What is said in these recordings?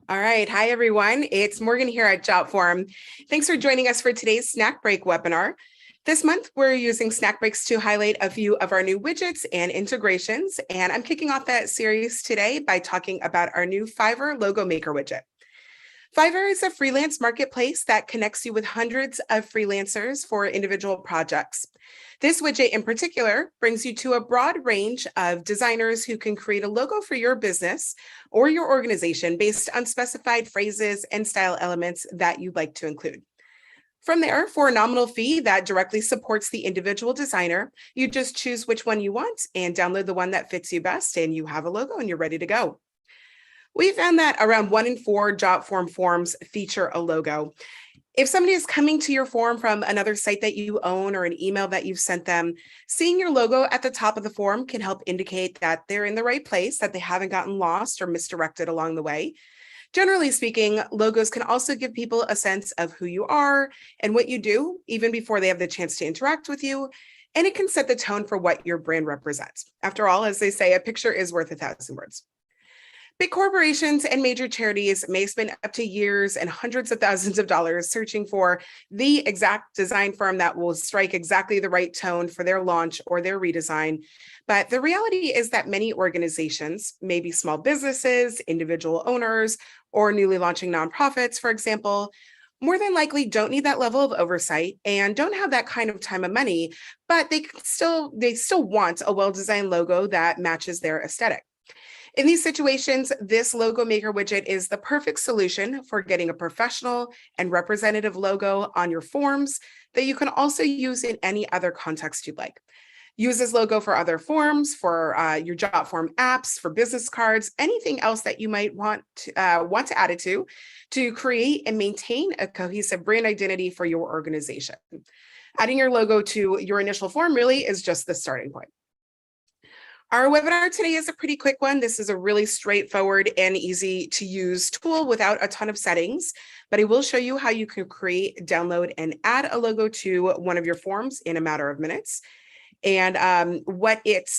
All right. Hi, everyone. It's Morgan here at Jotform. Thanks for joining us for today's Snack Break webinar. This month, we're using Snack Breaks to highlight a few of our new widgets and integrations. And I'm kicking off that series today by talking about our new Fiverr Logo Maker widget. Fiverr is a freelance marketplace that connects you with hundreds of freelancers for individual projects. This widget in particular brings you to a broad range of designers who can create a logo for your business or your organization based on specified phrases and style elements that you'd like to include. From there, for a nominal fee that directly supports the individual designer, you just choose which one you want and download the one that fits you best, and you have a logo and you're ready to go. We found that around 1 in 4 Jotform forms feature a logo. If somebody is coming to your form from another site that you own or an email that you've sent them, seeing your logo at the top of the form can help indicate that they're in the right place, that they haven't gotten lost or misdirected along the way. Generally speaking, logos can also give people a sense of who you are and what you do, even before they have the chance to interact with you. And it can set the tone for what your brand represents. After all, as they say, a picture is worth 1,000 words. Big corporations and major charities may spend up to years and hundreds of thousands of dollars searching for the exact design firm that will strike exactly the right tone for their launch or their redesign. But the reality is that many organizations, maybe small businesses, individual owners, or newly launching nonprofits, for example, more than likely don't need that level of oversight and don't have that kind of time and money, but they still want a well-designed logo that matches their aesthetic. In these situations, this Logo Maker widget is the perfect solution for getting a professional and representative logo on your forms that you can also use in any other context you'd like. Use this logo for other forms, for your Jotform apps, for business cards, anything else that you might want to add it to create and maintain a cohesive brand identity for your organization. Adding your logo to your initial form really is just the starting point. Our webinar today is a pretty quick one. This is a really straightforward and easy to use tool without a ton of settings, but I will show you how you can create, download, and add a logo to one of your forms in a matter of minutes. And what it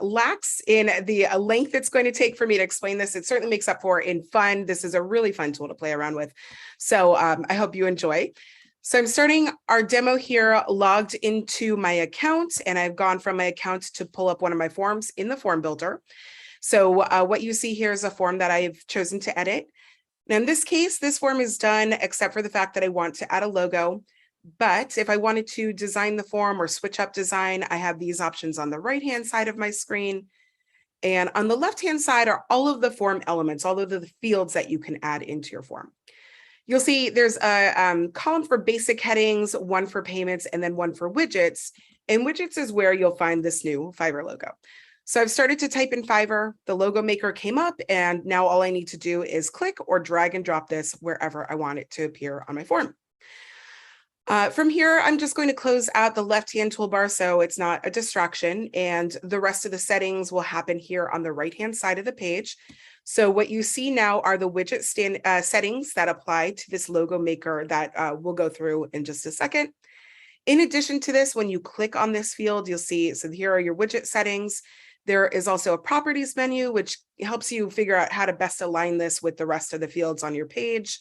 lacks in the length it's going to take for me to explain this, it certainly makes up for in fun. This is a really fun tool to play around with. So I hope you enjoy. So I'm starting our demo here logged into my account, and I've gone from my account to pull up one of my forms in the form builder. So what you see here is a form that I've chosen to edit. Now in this case, this form is done except for the fact that I want to add a logo. But if I wanted to design the form or switch up design, I have these options on the right-hand side of my screen. And on the left-hand side are all of the form elements, all of the fields that you can add into your form. You'll see there's a column for basic headings, one for payments, and then one for widgets. And widgets is where you'll find this new Fiverr logo. So I've started to type in Fiverr, the logo maker came up, and now all I need to do is click or drag and drop this wherever I want it to appear on my form. From here, I'm just going to close out the left-hand toolbar so it's not a distraction, and the rest of the settings will happen here on the right-hand side of the page. So what you see now are the widget settings that apply to this logo maker that we'll go through in just a second. In addition to this, when you click on this field, you'll see, so here are your widget settings. There is also a properties menu, which helps you figure out how to best align this with the rest of the fields on your page.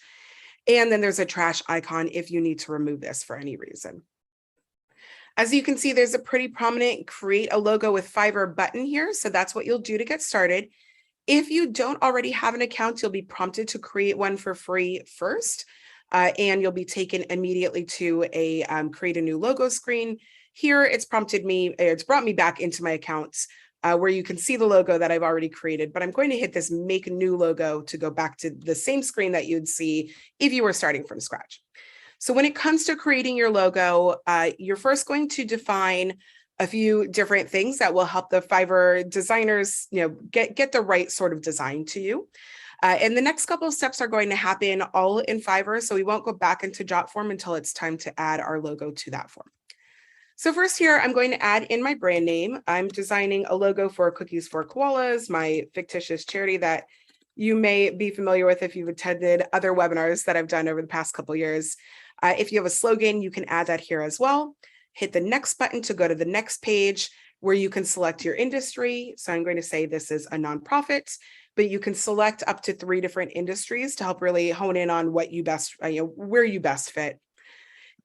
And then there's a trash icon if you need to remove this for any reason. As you can see, there's a pretty prominent create a logo with Fiverr button here. So that's what you'll do to get started. If you don't already have an account, you'll be prompted to create one for free first, and you'll be taken immediately to a create a new logo screen. Here, it's brought me back into my accounts where you can see the logo that I've already created, but I'm going to hit this make new logo to go back to the same screen that you'd see if you were starting from scratch. So when it comes to creating your logo, you're first going to define a few different things that will help the Fiverr designers, get the right sort of design to you. And the next couple of steps are going to happen all in Fiverr, so we won't go back into Jotform until it's time to add our logo to that form. So first here, I'm going to add in my brand name. I'm designing a logo for Cookies for Koalas, my fictitious charity that you may be familiar with if you've attended other webinars that I've done over the past couple of years. If you have a slogan, you can add that here as well. Hit the next button to go to the next page where you can select your industry. So I'm going to say this is a nonprofit, but you can select up to 3 different industries to help really hone in on what you best, where you best fit.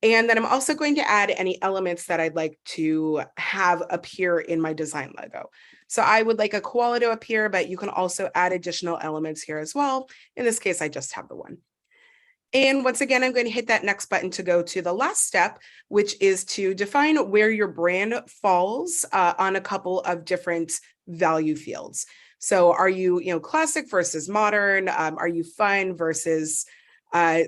And then I'm also going to add any elements that I'd like to have appear in my design logo. So I would like a koala to appear, but you can also add additional elements here as well. In this case, I just have the one. And once again, I'm going to hit that next button to go to the last step, which is to define where your brand falls on a couple of different value fields. So are you, classic versus modern? Are you fun versus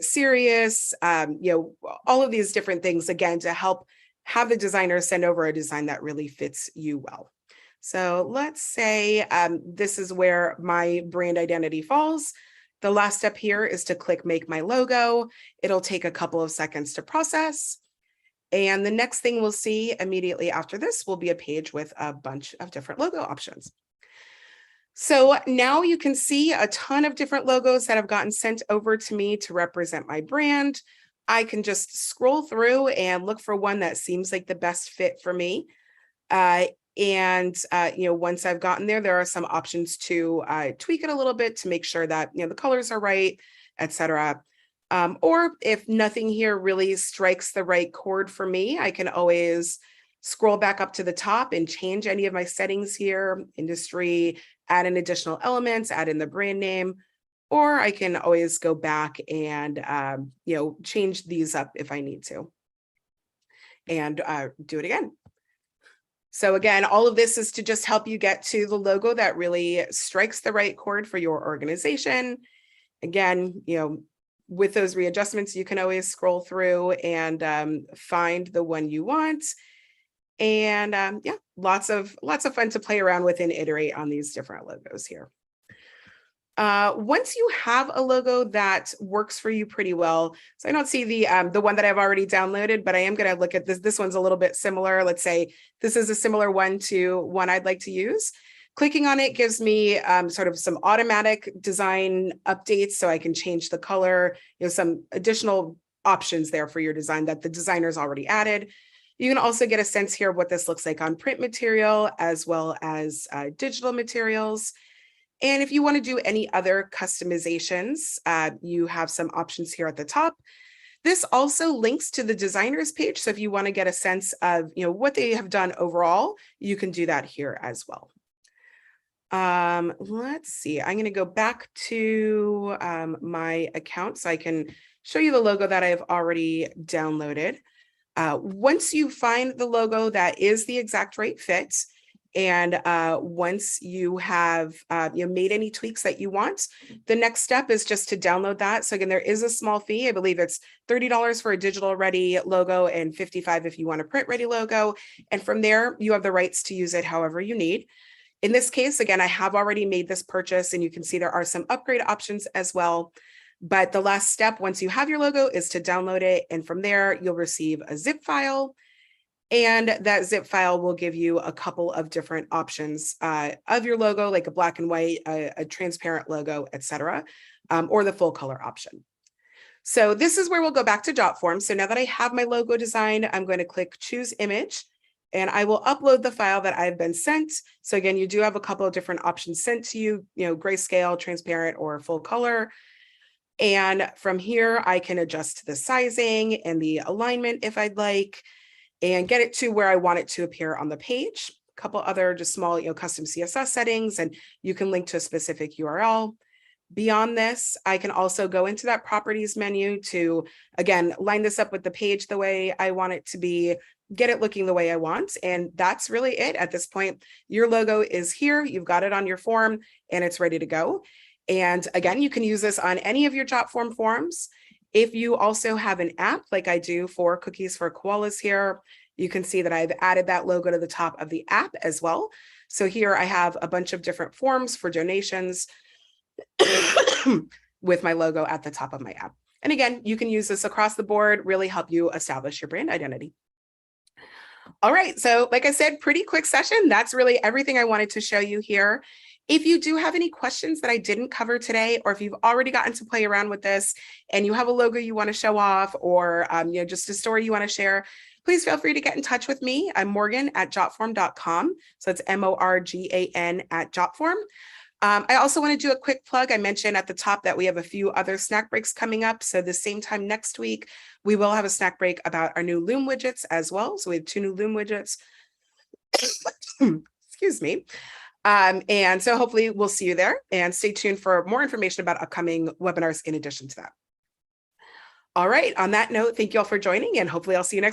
serious? All of these different things, again, to help have the designer send over a design that really fits you well. So let's say this is where my brand identity falls. The last step here is to click Make My Logo. It'll take a couple of seconds to process. And the next thing we'll see immediately after this will be a page with a bunch of different logo options. So now you can see a ton of different logos that have gotten sent over to me to represent my brand. I can just scroll through and look for one that seems like the best fit for me. Once I've gotten there are some options to tweak it a little bit to make sure that, the colors are right, etc. Or if nothing here really strikes the right chord for me, I can always scroll back up to the top and change any of my settings here, industry, add in additional elements, add in the brand name, or I can always go back and, change these up if I need to and do it again. So again, all of this is to just help you get to the logo that really strikes the right chord for your organization. Again, with those readjustments, you can always scroll through and find the one you want. And lots of fun to play around with and iterate on these different logos here. Once you have a logo that works for you pretty well, so I don't see the one that I've already downloaded, but I am going to look at this. This one's a little bit similar. Let's say this is a similar one to one I'd like to use. Clicking on it gives me sort of some automatic design updates, so I can change the color, some additional options there for your design that the designer's already added. You can also get a sense here of what this looks like on print material as well as digital materials. And if you want to do any other customizations, you have some options here at the top. This also links to the designer's page. So if you want to get a sense of what they have done overall, you can do that here as well. Let's see, I'm going to go back to my account so I can show you the logo that I've already downloaded. Once you find the logo that is the exact right fit, and once you have made any tweaks that you want, the next step is just to download that. So again, there is a small fee. I believe it's $30 for a digital ready logo and $55 if you want a print ready logo. And from there, you have the rights to use it however you need. In this case, again, I have already made this purchase, and you can see there are some upgrade options as well. But the last step, once you have your logo, is to download it. And from there, you'll receive a zip file. And that zip file will give you a couple of different options of your logo, like a black and white, a transparent logo, etc., or the full color option. So this is where we'll go back to Jotform. So now that I have my logo designed, I'm going to click Choose Image, and I will upload the file that I've been sent. So again, you do have a couple of different options sent to you, grayscale, transparent, or full color. And from here, I can adjust the sizing and the alignment if I'd like, and get it to where I want it to appear on the page. A couple other just small, custom CSS settings, and you can link to a specific URL. Beyond this, I can also go into that properties menu to, again, line this up with the page the way I want it to be, get it looking the way I want. And that's really it at this point. Your logo is here, you've got it on your form, and it's ready to go. And again, you can use this on any of your Jotform forms. If you also have an app like I do for Cookies for Koalas here, you can see that I've added that logo to the top of the app as well. So here I have a bunch of different forms for donations with my logo at the top of my app. And again, you can use this across the board, really help you establish your brand identity. All right, so like I said, pretty quick session. That's really everything I wanted to show you here. If you do have any questions that I didn't cover today, or if you've already gotten to play around with this and you have a logo you want to show off, or just a story you want to share, please feel free to get in touch with me. I'm Morgan at jotform.com. So it's Morgan at Jotform. I also want to do a quick plug. I mentioned at the top that we have a few other snack breaks coming up. So the same time next week, we will have a snack break about our new Loom widgets as well. So we have 2 new Loom widgets. Excuse me. And so hopefully we'll see you there, and stay tuned for more information about upcoming webinars in addition to that. All right, on that note, thank you all for joining, and hopefully I'll see you next